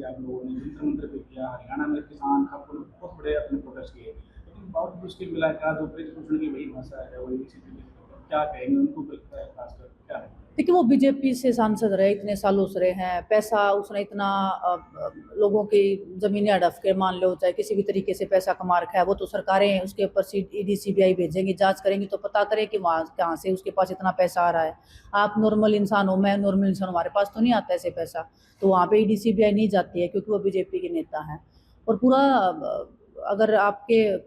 किया आप लोगों ने, जंतर मंतर पे किया, हरियाणा में किसान आपको बहुत बड़े अपने प्रोटेस्ट किए, लेकिन बावजूद उसके मिला का जो ब्रिजभूषण की वही भाषा है, वही इसी तरीके से क्या कहेंगे उनको खासकर क्या है? देखिए वो बीजेपी से सांसद रहे, इतने सालों से रहे हैं, पैसा उसने इतना लोगों की जमीनें हड़प के मान लो, चाहे किसी भी तरीके से पैसा कमा रखा है, वो तो सरकारें उसके ऊपर ईडी सीबीआई भेजेंगी, जांच करेंगी तो पता करें कि वहाँ कहाँ से उसके पास इतना पैसा आ रहा है। आप नॉर्मल इंसान हो, मैं नॉर्मल इंसान, हमारे पास तो नहीं आता ऐसे पैसा, तो वहाँ पे ईडी सीबीआई नहीं जाती है क्योंकि वो बीजेपी के नेता हैं। और पूरा अगर आपके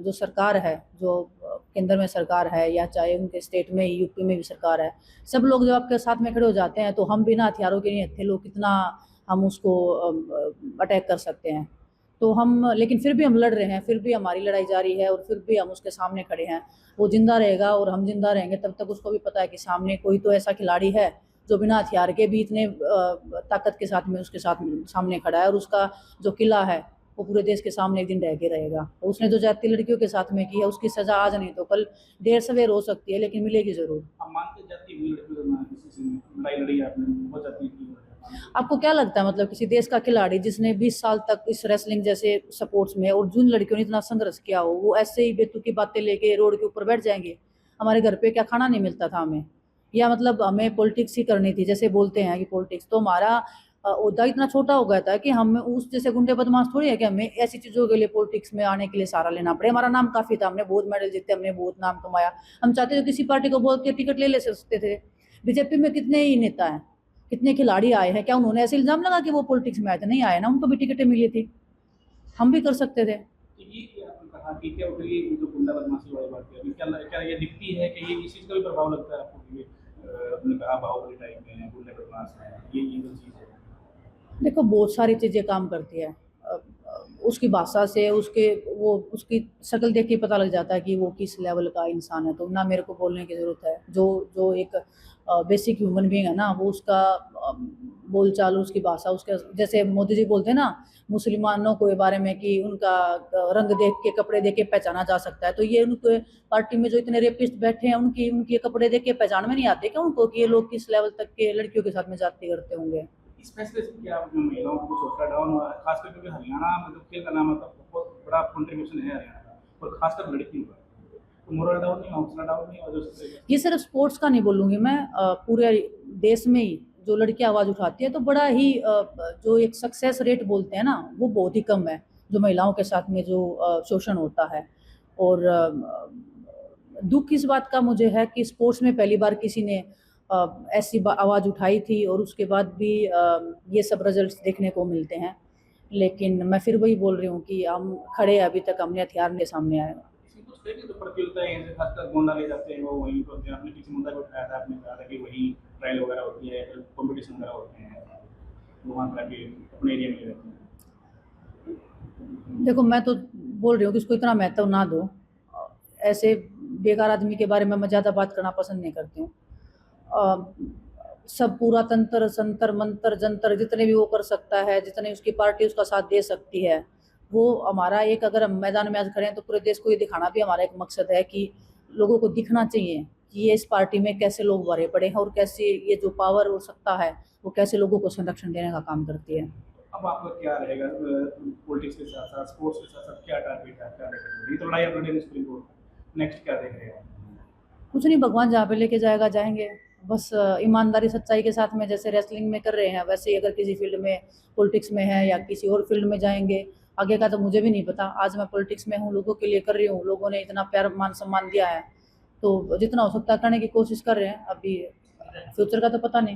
जो सरकार है, जो केंद्र में सरकार है या चाहे उनके स्टेट में यूपी में भी सरकार है, सब लोग जब आपके साथ में खड़े हो जाते हैं तो हम बिना हथियारों के नहीं थे लोग, कितना हम उसको अटैक कर सकते हैं। तो हम, लेकिन फिर भी हम लड़ रहे हैं, फिर भी हमारी लड़ाई जारी है और फिर भी हम उसके सामने खड़े हैं। वो जिंदा रहेगा और हम जिंदा रहेंगे तब तक उसको भी पता है कि सामने कोई तो ऐसा खिलाड़ी है जो बिना हथियार के भी इतने ताकत के साथ में उसके साथ सामने खड़ा है, और उसका जो किला है वो पूरे देश के सामने एक दिन रह के रहेगा। तो उसने जो ज्यादती लड़कियों के साथ में की है उसकी सजा आज नहीं तो कल देर सवेर हो सकती है, लेकिन मिलेगी जरूर। आप मानते जाती हुई लड़कियों के साथ किसी से लड़ाई लड़ी आपने, बहुत जाती की आपको क्या लगता है, मतलब किसी देश का खिलाड़ी जिसने 20 साल तक इस रेसलिंग जैसे स्पोर्ट्स में और जिन लड़कियों ने इतना संघर्ष किया हो, वो ऐसे ही बेतुकी बातें लेके रोड के ऊपर बैठ जाएंगे? हमारे घर पे क्या खाना नहीं मिलता था हमें, या मतलब हमें पॉलिटिक्स ही करनी थी, जैसे बोलते हैं कि पॉलिटिक्स, तो हमारा ओहदा इतना छोटा हो गया था कि हम उस जैसे गुंडे बदमाश थोड़ी है कि हमें ऐसी चीजों के लिए पॉलिटिक्स में आने के लिए सहारा लेना पड़े। हमारा नाम काफी था, हमने बहुत मेडल जीते, हमने बहुत नाम कमाया, हम चाहते थे किसी पार्टी को बोल के टिकट ले सकते थे। बीजेपी में कितने ही नेता हैं, कितने खिलाड़ी आए हैं, क्या उन्होंने ऐसे इल्जाम लगा कि वो पॉलिटिक्स में आए थे? नहीं आए ना, उनको भी टिकटें मिली थी, हम भी कर सकते थे। तो ये आपने कहा कि क्या फिर ये जो गुंडा बदमाशी वाली बात है, अभी क्या क्या ये दिखती है कि ये इस चीज़ का भी प्रभाव लगता है आपको कि ये आपने कहा बाहुबली टाइप में है, गुंडे बदमाश हैं, ये जो चीज़ है? देखो बहुत सारी चीजें काम करती है, उसकी भाषा से, उसके वो उसकी शक्ल देख के पता लग जाता है कि वो किस लेवल का इंसान है, तो ना मेरे को बोलने की जरूरत है। जो जो एक बेसिक ह्यूमन बीइंग है ना, वो उसका बोलचाल, उसकी भाषा, उसके, जैसे मोदी जी बोलते हैं ना मुसलमानों के बारे में कि उनका रंग देख के, कपड़े देख के पहचाना जा सकता है, तो ये उनके पार्टी में जो इतने रेपिस्ट बैठे हैं उनकी उनके कपड़े देख के पहचान में नहीं आते क्या उनको कि ये लोग किस लेवल तक के लड़कियों के साथ में जाती करते होंगे? स्पेशली क्या महिलाओं को कुछ हौसला डाउन हुआ है, खासकर क्योंकि हरियाणा में जो खेल का नाम है तो बहुत बड़ा कंट्रीब्यूशन है हरियाणा का, और खासकर लड़कियों का, तो मोरल डाउन नहीं, हौसला डाउन नहीं, और जो ये सिर्फ स्पोर्ट्स का नहीं बोलूंगी मैं, पूरे देश में ही जो लड़की आवाज उठाती है तो बड़ा ही जो एक सक्सेस रेट बोलते हैं ना, वो बहुत ही कम है जो महिलाओं के साथ में जो शोषण होता है। और दुख इस बात का मुझे है कि स्पोर्ट्स में पहली बार किसी ने ऐसी आवाज उठाई थी और उसके बाद भी ये सब रिजल्ट्स देखने को मिलते हैं। लेकिन मैं फिर वही बोल रही हूँ कि हम खड़े हैं, अभी तक हमने हथियार के सामने आए। इसी कुछ कहेंगे जो प्रतियोगिता है जैसे खासकर गोंडा ले जाते हैं वो वहीं पर होते हैं, आपने किसी मुद्दा भी उठाया था, आपने कहा था कि वही ट्रायल वगैरह होती है, कॉम्पिटिशन वगैरह होते हैं, वहाँ पर आके अपने एरिया में रहते हैं। देखो मैं तो बोल रही हूँ कि इसको इतना महत्व ना दो, ऐसे बेकार आदमी के बारे में मैं ज़्यादा बात करना पसंद नहीं करती हूँ। सब पूरा तंत्र संतर मंत्र जंतर जितने भी वो कर सकता है, जितने उसकी पार्टी उसका साथ दे सकती है, वो हमारा एक, अगर हम मैदान में आज खड़े हैं तो पूरे देश को ये दिखाना भी हमारा एक मकसद है कि लोगों को दिखना चाहिए कि ये इस पार्टी में कैसे लोग भरे पड़े हैं और कैसे ये जो पावर और सत्ता है वो कैसे लोगों को संरक्षण देने का काम करती है। अब आपका क्या रहेगा पॉलिटिक्स के साथ साथ, स्पोर्ट्स के साथ साथ क्या टारगेट है, क्या रहेगा? ये तो लड़ाई आप लड़ेंगे सुप्रीम कोर्ट, नेक्स्ट क्या देख रहे हैं? कुछ नहीं, भगवान जहाँ पे लेके जाएगा जाएंगे, बस ईमानदारी सच्चाई के साथ में जैसे रेसलिंग में कर रहे हैं वैसे ही अगर किसी फील्ड में पॉलिटिक्स में है या किसी और फील्ड में जाएंगे, आगे का तो मुझे भी नहीं पता। आज मैं पॉलिटिक्स में हूँ, लोगों के लिए कर रही हूँ, लोगों ने इतना प्यार मान सम्मान दिया है, तो जितना हो सकता है करने की कोशिश कर रहे हैं। अभी फ्यूचर का तो पता नहीं।